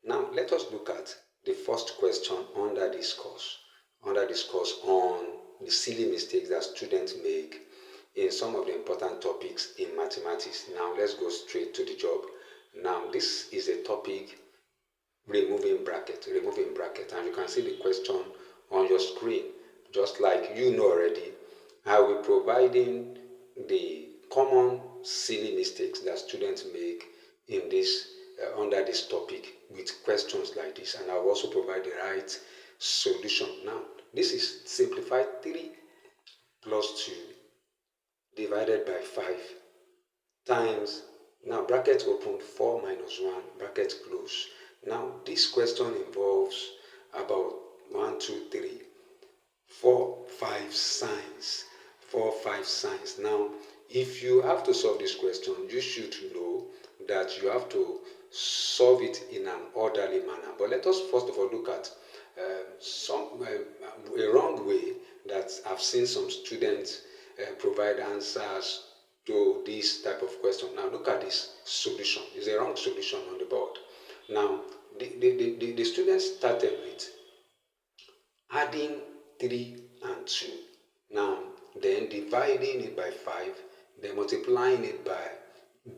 Now let us look at the first question under this course, on the silly mistakes that students make in some of the important topics in mathematics. Now let's go straight to the job. Now this is a topic, removing bracket, and you can see the question on your screen. Just like you know already, I will be providing the common silly mistakes that students make in this under this topic with questions like this, and I will also provide the right solution. Now this is simplified 3 plus 2 divided by 5 times, now bracket open, 4 minus 1 bracket close. Now this question involves about 1, 2, 3, 4, 5 signs. 4, 5 signs. Now if you have to solve this question, you should know that you have to solve it in an orderly manner. But let us first of all look at a wrong way that I've seen some students provide answers to this type of question. Now look at this solution. It's a wrong solution on the board. Now the students started with adding 3 and 2. Now then dividing it by 5, then multiplying it by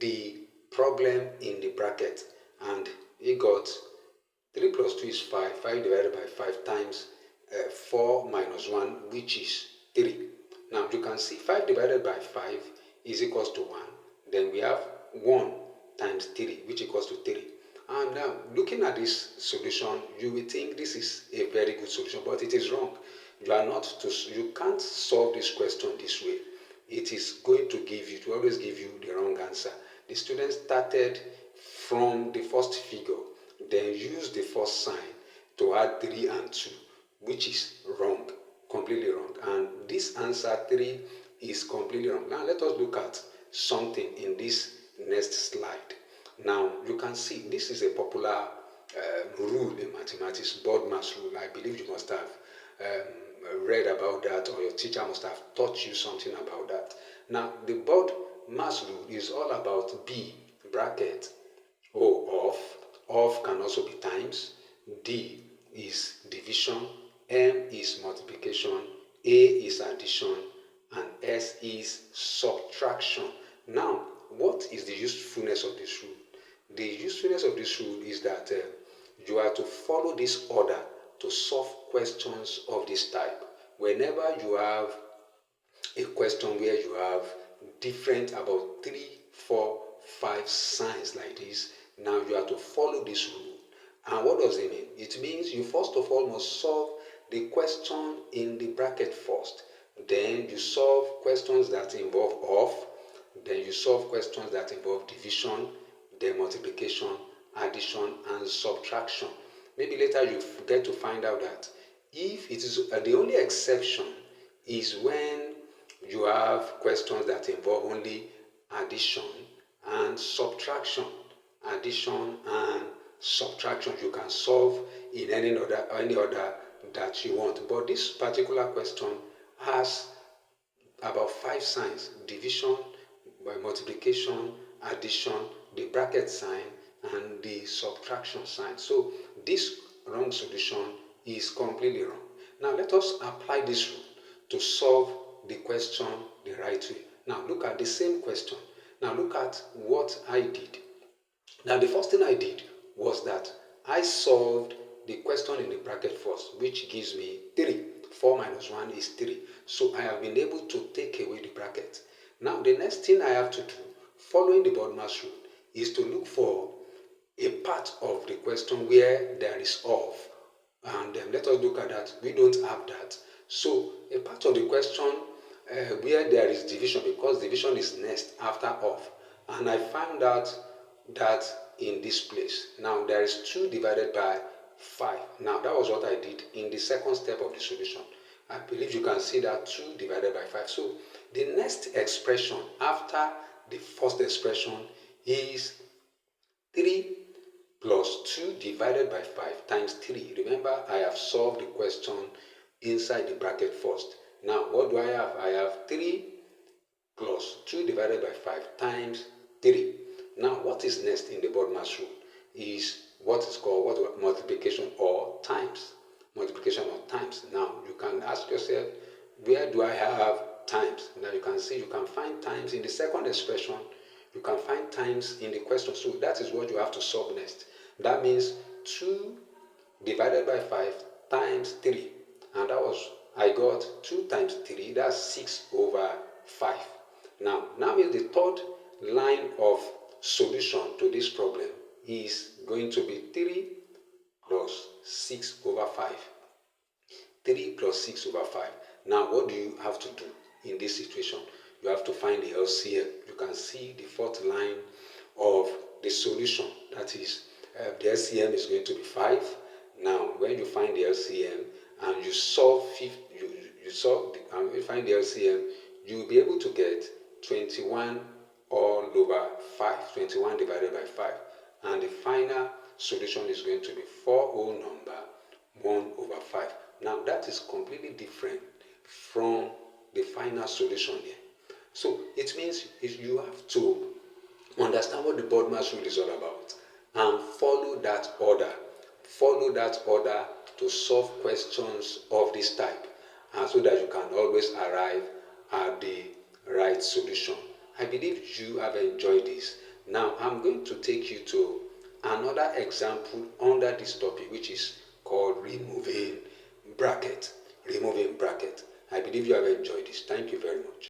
the problem in the bracket, and he got 3 plus 2 is 5, 5 divided by 5 times 4 minus 1, which is 3. Now you can see 5 divided by 5 is equals to 1. Then we have 1 times 3, which equals to 3. And now looking at this solution, you will think this is a very good solution, but it is wrong. You can't solve this question this way. It is going to always give you the wrong answer. The students started from the first figure, then used the first sign to add 3 and 2, which is wrong, completely wrong. And this answer 3 is completely wrong. Now let us look at something in this next slide. Now you can see this is a popular rule in mathematics, BODMAS rule. I believe you must have read about that, or your teacher must have taught you something about that. Now the BODMAS rule is all about B bracket, O of can also be times, D is division, M is multiplication, A is addition, and S is subtraction. Now what is the usefulness of this rule? The usefulness of this rule is that you are to follow this order to solve questions of this type. Whenever you have a question where you have different about 3, 4, 5 signs like this, now you have to follow this rule. And what does it mean? It means you first of all must solve the question in the bracket first. Then you solve questions that involve of, then you solve questions that involve division, then multiplication, addition, and subtraction. Maybe later you get to find out that if it is the only exception is when you have questions that involve only addition and subtraction. Addition and subtraction you can solve in any order that you want. But this particular question has about 5 signs: division, by multiplication, addition, the bracket sign, and the subtraction sign. So this wrong solution is completely wrong. Now let us apply this rule to solve the question the right way. Now look at the same question. Now look at what I did. Now the first thing I did was that I solved the question in the bracket first, which gives me 3. 4 minus 1 is 3. So I have been able to take away the bracket. Now the next thing I have to do, following the BODMAS rule, is to look for a part of the question where there is of. And let us look at that. We don't have that. So a part of the question where there is division, because division is next after of. And I found out that in this place. Now there is 2 divided by 5. Now that was what I did in the second step of the solution. I believe you can see that 2 divided by 5. So the next expression after the first expression is 3 plus 2 divided by 5 times 3. Remember, I have solved the question inside the bracket first. Now what do I have? I have 3 plus 2 divided by 5 times 3. Now what is next in the BODMAS rule is what is called multiplication or times. Multiplication or times. Now you can ask yourself, where do I have times? Now you can see you can find times in the second expression. You can find times in the question. So that is what you have to solve next. That means 2 divided by 5 times 3. And that was, I got 2 times 3, that's 6 over 5. Now means the third line of solution to this problem is going to be 3 plus 6 over 5. 3 plus 6 over 5. Now, what do you have to do in this situation? You have to find the LCM. You can see the fourth line of the solution. That is, the LCM is going to be 5. Now, when you find the LCM and you solve, and you find the LCM, you will be able to get 21 all over 5. 21 divided by 5. And the final solution is going to be 4 whole number 1 over 5. Now that is completely different from the final solution here. So it means you have to understand what the BODMAS rule is all about and follow that order. Follow that order to solve questions of this type, and so that you can always arrive at the right solution. I believe you have enjoyed this. Now I'm going to take you to another example under this topic, which is called removing bracket. Removing bracket. I believe you have enjoyed this. Thank you very much.